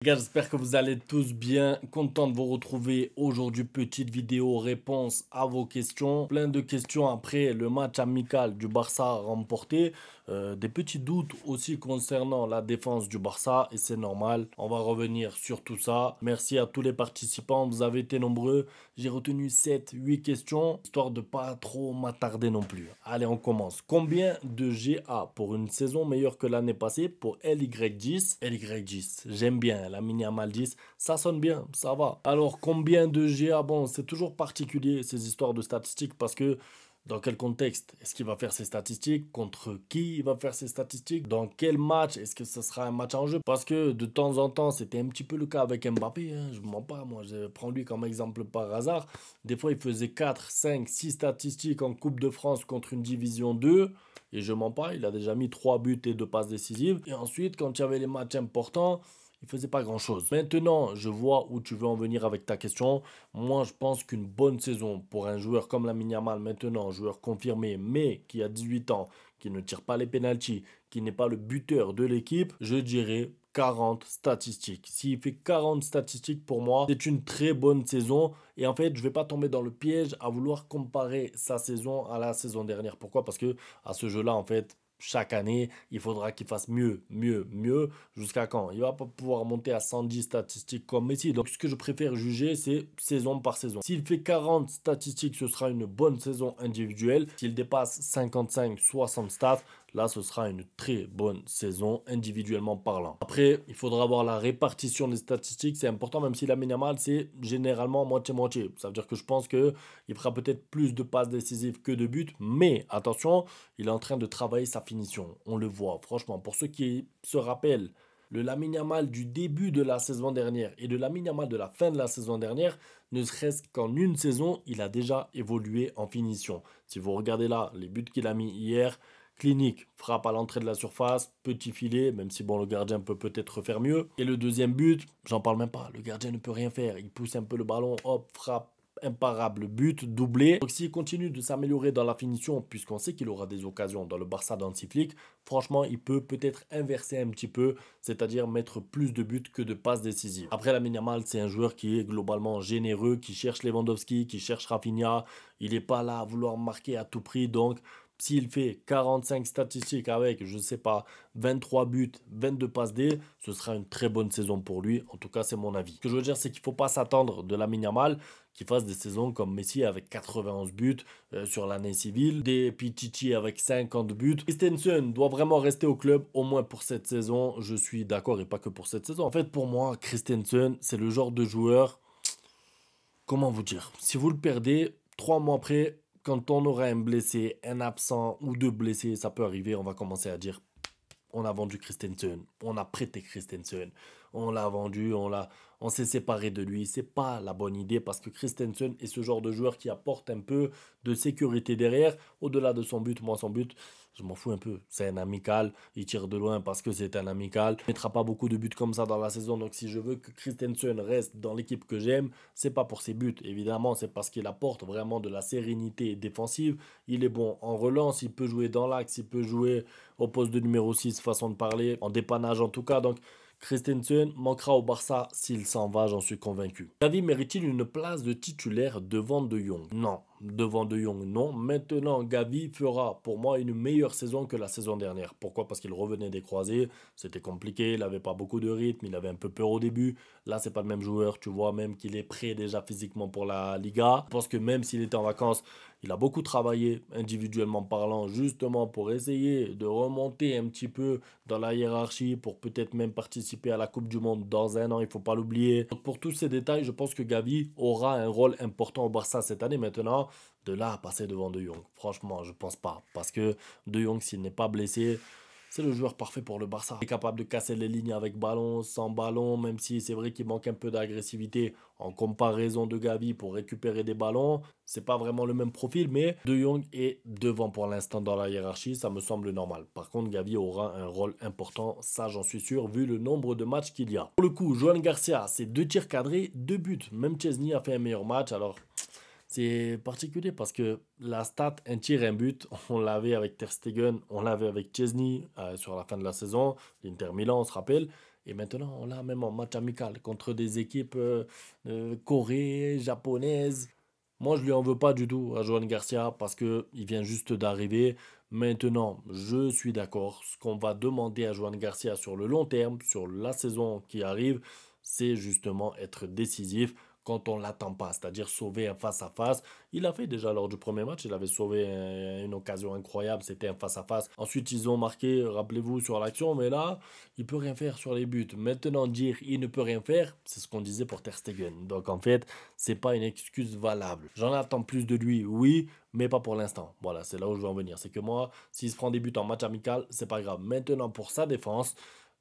Les gars, j'espère que vous allez tous bien. Content de vous retrouver aujourd'hui. Petite vidéo réponse à vos questions. Plein de questions après le match amical du Barça remporté. Des petits doutes aussi concernant la défense du Barça et c'est normal. On va revenir sur tout ça. Merci à tous les participants. Vous avez été nombreux. J'ai retenu 7, 8 questions histoire de pas trop m'attarder non plus. Allez, on commence. Combien de GA pour une saison meilleure que l'année passée pour LY10? LY10, j'aime bien. La mini Yamal 10, ça sonne bien, ça va. Alors, combien de GA? Bon, c'est toujours particulier ces histoires de statistiques parce que dans quel contexte est-ce qu'il va faire ses statistiques? Contre qui il va faire ses statistiques? Dans quel match? Est-ce que ce sera un match en jeu? Parce que de temps en temps, c'était un petit peu le cas avec Mbappé. Je ne mens pas, moi, je prends lui comme exemple par hasard. Des fois, il faisait 4, 5, 6 statistiques en Coupe de France contre une division 2. Et je mens pas, il a déjà mis 3 buts et 2 passes décisives. Et ensuite, quand il y avait les matchs importants, il faisait pas grand-chose. Maintenant, je vois où tu veux en venir avec ta question. Moi, je pense qu'une bonne saison pour un joueur comme Lamine Yamal maintenant, joueur confirmé, mais qui a 18 ans, qui ne tire pas les pénaltys, qui n'est pas le buteur de l'équipe, je dirais 40 statistiques. S'il fait 40 statistiques pour moi, c'est une très bonne saison. Et en fait, je vais pas tomber dans le piège à vouloir comparer sa saison à la saison dernière. Pourquoi? Parce que à ce jeu-là, en fait, chaque année, il faudra qu'il fasse mieux, mieux, mieux. Jusqu'à quand? Il va pas pouvoir monter à 110 statistiques comme Messi. Donc, ce que je préfère juger, c'est saison par saison. S'il fait 40 statistiques, ce sera une bonne saison individuelle. S'il dépasse 55, 60 stats, là, ce sera une très bonne saison individuellement parlant. Après, il faudra voir la répartition des statistiques. C'est important, même si la minimale, c'est généralement moitié-moitié. Ça veut dire que je pense qu'il fera peut-être plus de passes décisives que de buts. Mais attention, il est en train de travailler sa finition. On le voit, franchement. Pour ceux qui se rappellent, le Lamine Yamal du début de la saison dernière et de Lamine Yamal de la fin de la saison dernière, ne serait-ce qu'en une saison, il a déjà évolué en finition. Si vous regardez là, les buts qu'il a mis hier, clinique, frappe à l'entrée de la surface, petit filet, même si bon, le gardien peut peut-être faire mieux. Et le deuxième but, j'en parle même pas, le gardien ne peut rien faire. Il pousse un peu le ballon, hop, frappe, imparable, but, doublé. Donc s'il continue de s'améliorer dans la finition, puisqu'on sait qu'il aura des occasions dans le Barça d'Hansi Flick, franchement, il peut peut-être inverser un petit peu, c'est-à-dire mettre plus de buts que de passes décisives. Après, Lamine Yamal, c'est un joueur qui est globalement généreux, qui cherche Lewandowski, qui cherche Rafinha. Il n'est pas là à vouloir marquer à tout prix, donc s'il fait 45 statistiques avec, je ne sais pas, 23 buts, 22 passes D, ce sera une très bonne saison pour lui. En tout cas, c'est mon avis. Ce que je veux dire, c'est qu'il ne faut pas s'attendre de Lamine Yamal qui fasse des saisons comme Messi avec 91 buts sur l'année civile, des Pichichi avec 50 buts. Christensen doit vraiment rester au club, au moins pour cette saison. Je suis d'accord et pas que pour cette saison. En fait, pour moi, Christensen, c'est le genre de joueur, comment vous dire, si vous le perdez, 3 mois après, quand on aura un blessé, un absent ou deux blessés, ça peut arriver, on va commencer à dire on a vendu Christensen, on a prêté Christensen, on l'a vendu, on s'est séparé de lui. C'est pas la bonne idée parce que Christensen est ce genre de joueur qui apporte un peu de sécurité derrière. Au-delà de son but, moi son but, je m'en fous un peu. C'est un amical, il tire de loin parce que c'est un amical. Il ne mettra pas beaucoup de buts comme ça dans la saison. Donc si je veux que Christensen reste dans l'équipe que j'aime, c'est pas pour ses buts. Évidemment, c'est parce qu'il apporte vraiment de la sérénité défensive. Il est bon en relance, il peut jouer dans l'axe, il peut jouer au poste de numéro 6, façon de parler, en dépannage en tout cas. Donc Christensen manquera au Barça s'il s'en va, j'en suis convaincu. Gavi mérite-t-il une place de titulaire devant De Jong? Non. Devant De Jong, non. Maintenant, Gavi fera pour moi une meilleure saison que la saison dernière. Pourquoi? Parce qu'il revenait des croisés, c'était compliqué, il n'avait pas beaucoup de rythme, il avait un peu peur au début. Là, c'est pas le même joueur, tu vois même qu'il est prêt déjà physiquement pour la Liga. Je pense que même s'il était en vacances, il a beaucoup travaillé individuellement parlant, justement pour essayer de remonter un petit peu dans la hiérarchie, pour peut-être même participer à la Coupe du Monde dans un an, il ne faut pas l'oublier. Donc pour tous ces détails, je pense que Gavi aura un rôle important au Barça cette année. Maintenant, de là à passer devant De Jong, franchement, je pense pas. Parce que De Jong, s'il n'est pas blessé, c'est le joueur parfait pour le Barça. Il est capable de casser les lignes avec ballon, sans ballon, même si c'est vrai qu'il manque un peu d'agressivité en comparaison de Gavi pour récupérer des ballons. C'est pas vraiment le même profil, mais De Jong est devant pour l'instant dans la hiérarchie, ça me semble normal. Par contre, Gavi aura un rôle important, ça j'en suis sûr, vu le nombre de matchs qu'il y a. Pour le coup, Joan Garcia, c'est 2 tirs cadrés, 2 buts. Même Chesney a fait un meilleur match, alors c'est particulier parce que la stat, un tir, un but, on l'avait avec Ter Stegen, on l'avait avec Chesney sur la fin de la saison, l'Inter Milan, on se rappelle. Et maintenant, on l'a même en match amical contre des équipes Corée, japonaises. Moi, je lui en veux pas du tout à Johan Garcia parce que il vient juste d'arriver. Maintenant, je suis d'accord. Ce qu'on va demander à Johan Garcia sur le long terme, sur la saison qui arrive, c'est justement être décisif quand on l'attend pas, c'est-à-dire sauver un face-à-face. Il a fait déjà lors du premier match, il avait sauvé une occasion incroyable, c'était un face-à-face. Ensuite, ils ont marqué, rappelez-vous, sur l'action, mais là, il peut rien faire sur les buts. Maintenant, dire il ne peut rien faire, c'est ce qu'on disait pour Ter Stegen. Donc en fait, c'est pas une excuse valable. J'en attends plus de lui, oui, mais pas pour l'instant. Voilà, c'est là où je veux en venir. C'est que moi, s'il se prend des buts en match amical, c'est pas grave. Maintenant, pour sa défense,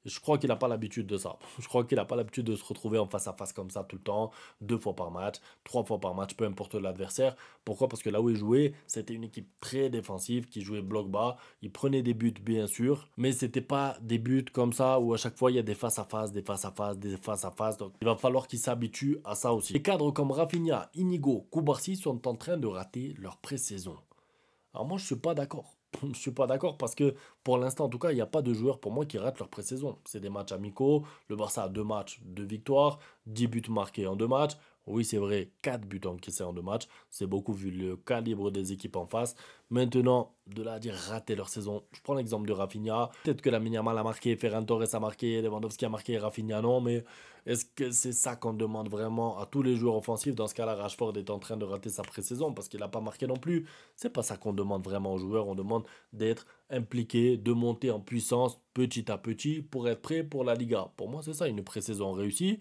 je crois qu'il n'a pas l'habitude de ça. Je crois qu'il n'a pas l'habitude de se retrouver en face à face comme ça tout le temps, 2 fois par match, 3 fois par match, peu importe l'adversaire. Pourquoi? Parce que là où il jouait, c'était une équipe très défensive qui jouait bloc bas. Il prenait des buts, bien sûr, mais c'était pas des buts comme ça où à chaque fois il y a des face à face, des face à face, des face à face. Donc il va falloir qu'il s'habitue à ça aussi. Les cadres comme Rafinha, Inigo, Koubarsi sont en train de rater leur pré-saison. Alors moi, je suis pas d'accord. Je suis pas d'accord parce que pour l'instant, en tout cas, il n'y a pas de joueurs pour moi qui ratent leur pré-saison. C'est des matchs amicaux. Le Barça a 2 matchs, 2 victoires, 10 buts marqués en 2 matchs. Oui, c'est vrai, 4 buts encaissés en 2 matchs. C'est beaucoup vu le calibre des équipes en face. Maintenant, de là à dire rater leur saison, je prends l'exemple de Rafinha. Peut-être que Lamine Yamal a marqué, Ferran Torres a marqué, Lewandowski a marqué, Rafinha non, mais est-ce que c'est ça qu'on demande vraiment à tous les joueurs offensifs? Dans ce cas-là, Rashford est en train de rater sa pré-saison parce qu'il n'a pas marqué non plus. C'est pas ça qu'on demande vraiment aux joueurs. On demande d'être impliqué, de monter en puissance petit à petit pour être prêt pour la Liga. Pour moi, c'est ça, une pré-saison réussie.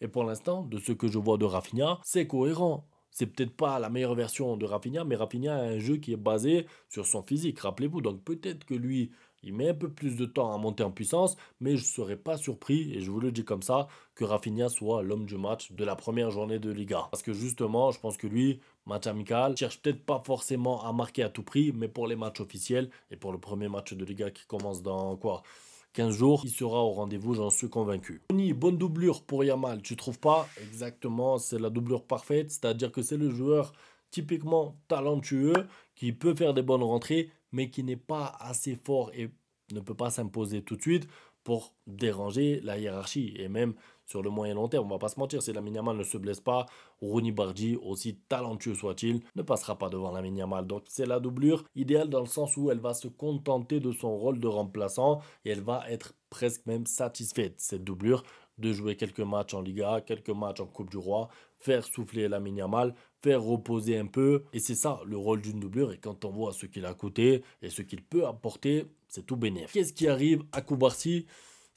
Et pour l'instant, de ce que je vois de Rafinha, c'est cohérent. C'est peut-être pas la meilleure version de Rafinha, mais Rafinha a un jeu qui est basé sur son physique, rappelez-vous. Donc peut-être que lui, il met un peu plus de temps à monter en puissance, mais je ne serais pas surpris, et je vous le dis comme ça, que Rafinha soit l'homme du match de la première journée de Liga. Parce que justement, je pense que lui, match amical, cherche peut-être pas forcément à marquer à tout prix, mais pour les matchs officiels, et pour le premier match de Liga qui commence dans quoi, 15 jours, il sera au rendez-vous, j'en suis convaincu. Tony, bonne doublure pour Yamal, tu trouves pas? Exactement, c'est la doublure parfaite, c'est-à-dire que c'est le joueur typiquement talentueux qui peut faire des bonnes rentrées, mais qui n'est pas assez fort et ne peut pas s'imposer tout de suite pour déranger la hiérarchie. Et même sur le moyen long terme, on va pas se mentir, si Lamine Yamal ne se blesse pas, Rooney Bardi, aussi talentueux soit-il, ne passera pas devant Lamine Yamal. Donc c'est la doublure idéale dans le sens où elle va se contenter de son rôle de remplaçant et elle va être presque même satisfaite, cette doublure, de jouer quelques matchs en Liga, quelques matchs en Coupe du Roi, faire souffler Lamine Yamal, faire reposer un peu. Et c'est ça le rôle d'une doublure. Et quand on voit ce qu'il a coûté et ce qu'il peut apporter, c'est tout bénéf. Qu'est-ce qui arrive à Koubarsi?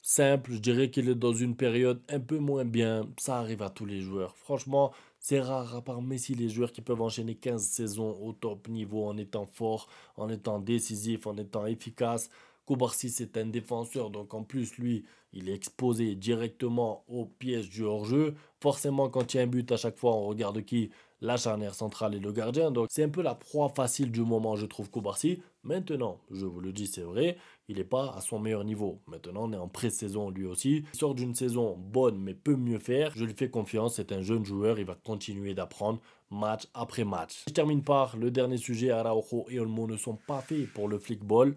Simple, je dirais qu'il est dans une période un peu moins bien. Ça arrive à tous les joueurs. Franchement, c'est rare, à part Messi, les joueurs qui peuvent enchaîner 15 saisons au top niveau en étant fort, en étant décisif, en étant efficace. Koubarsi, c'est un défenseur, donc en plus, lui, il est exposé directement au piège du hors-jeu. Forcément, quand il y a un but, à chaque fois, on regarde qui? La charnière centrale et le gardien. Donc, c'est un peu la proie facile du moment, je trouve, Koubarsi. Maintenant, je vous le dis, c'est vrai, il n'est pas à son meilleur niveau. Maintenant, on est en pré-saison lui aussi. Il sort d'une saison bonne, mais peut mieux faire. Je lui fais confiance, c'est un jeune joueur, il va continuer d'apprendre match après match. Je termine par le dernier sujet, Araujo et Olmo ne sont pas faits pour le flickball.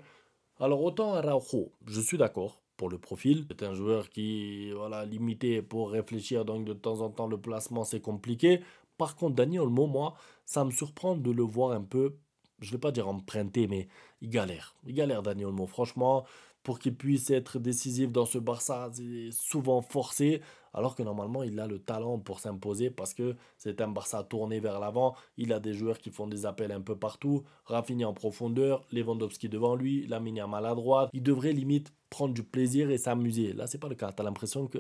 Alors autant Araujo, je suis d'accord pour le profil. C'est un joueur qui, voilà, limité pour réfléchir, donc de temps en temps le placement c'est compliqué. Par contre, Dani Olmo, moi, ça me surprend de le voir un peu, je ne vais pas dire emprunté, mais il galère. Il galère, Dani Olmo. Franchement, pour qu'il puisse être décisif dans ce Barça, c'est souvent forcé, alors que normalement, il a le talent pour s'imposer parce que c'est un Barça tourné vers l'avant. Il a des joueurs qui font des appels un peu partout. Rafinha en profondeur, Lewandowski devant lui, Lamine Yamal à droite. Il devrait limite prendre du plaisir et s'amuser. Là, c'est pas le cas. Tu as l'impression que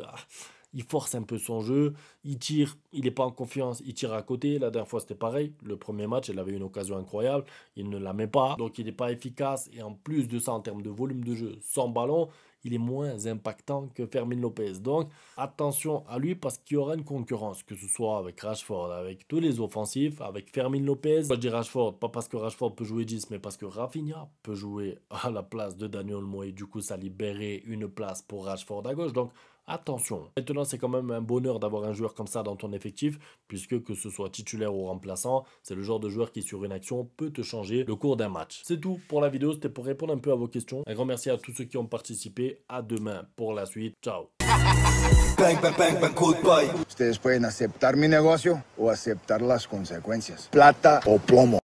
il force un peu son jeu, il tire, il n'est pas en confiance, il tire à côté. La dernière fois, c'était pareil. Le premier match, il avait une occasion incroyable, il ne la met pas, donc il n'est pas efficace. Et en plus de ça, en termes de volume de jeu, sans ballon, il est moins impactant que Fermin Lopez. Donc attention à lui parce qu'il y aura une concurrence, que ce soit avec Rashford, avec tous les offensifs, avec Fermin Lopez. Je dis Rashford, pas parce que Rashford peut jouer 10, mais parce que Rafinha peut jouer à la place de Dani Olmo et du coup ça libérait une place pour Rashford à gauche. Donc attention. Maintenant, c'est quand même un bonheur d'avoir un joueur comme ça dans ton effectif, puisque que ce soit titulaire ou remplaçant, c'est le genre de joueur qui, sur une action, peut te changer le cours d'un match. C'est tout pour la vidéo, c'était pour répondre un peu à vos questions. Un grand merci à tous ceux qui ont participé. À demain pour la suite. Ciao. Ustedes pueden aceptar mi negocio o aceptar las consecuencias. Plata o plomo.